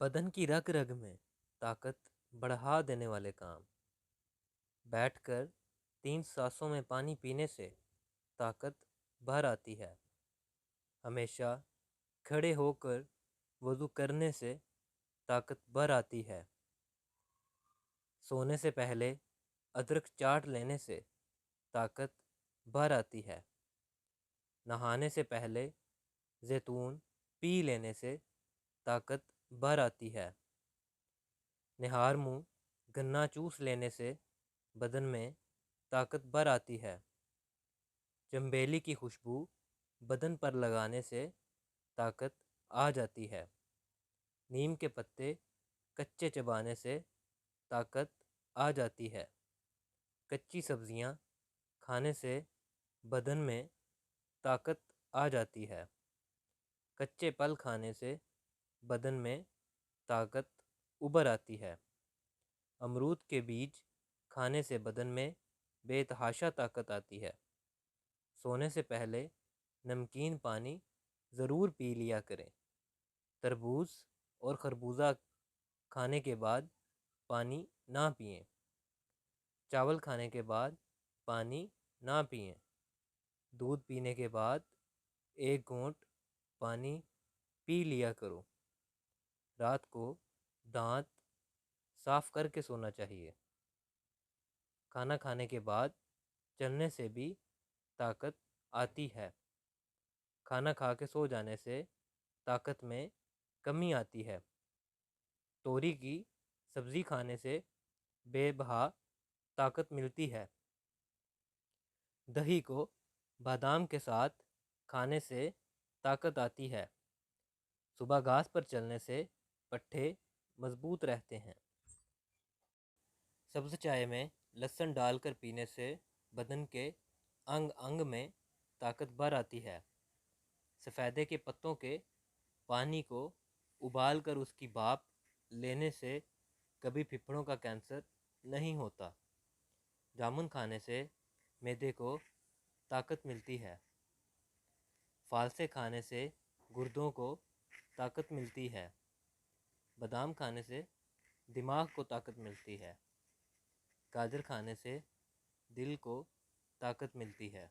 बदन की रग रग में ताकत बढ़ा देने वाले काम। बैठकर 3 सांसों में पानी पीने से ताकत भर आती है। हमेशा खड़े होकर वज़ू करने से ताकत भर आती है। सोने से पहले अदरक चाट लेने से ताकत भर आती है। नहाने से पहले जैतून पी लेने से ताकत भर आती है। निहार मुँह गन्ना चूस लेने से बदन में ताकत भर आती है। चंबेली की खुशबू बदन पर लगाने से ताकत आ जाती है। नीम के पत्ते कच्चे चबाने से ताकत आ जाती है। कच्ची सब्जियां खाने से बदन में ताकत आ जाती है। कच्चे फल खाने से बदन में ताकत उभर आती है। अमरूद के बीज खाने से बदन में बेतहाशा ताकत आती है। सोने से पहले नमकीन पानी ज़रूर पी लिया करें। तरबूज और खरबूजा खाने के बाद पानी ना पिएं। चावल खाने के बाद पानी ना पिएं। दूध पीने के बाद 1 घूंट पानी पी लिया करो। रात को दांत साफ करके सोना चाहिए। खाना खाने के बाद चलने से भी ताकत आती है। खाना खा के सो जाने से ताकत में कमी आती है। तोरी की सब्ज़ी खाने से बेबहा ताकत मिलती है। दही को बादाम के साथ खाने से ताकत आती है। सुबह घास पर चलने से पट्ठे मजबूत रहते हैं। सब्ज़ चाय में लहसुन डालकर पीने से बदन के अंग अंग में ताकत भर आती है। सफ़ेदे के पत्तों के पानी को उबाल कर उसकी भाप लेने से कभी फेफड़ों का कैंसर नहीं होता। जामुन खाने से मैदे को ताकत मिलती है। फालसे खाने से गुर्दों को ताकत मिलती है। बादाम खाने से दिमाग को ताकत मिलती है। गाजर खाने से दिल को ताकत मिलती है।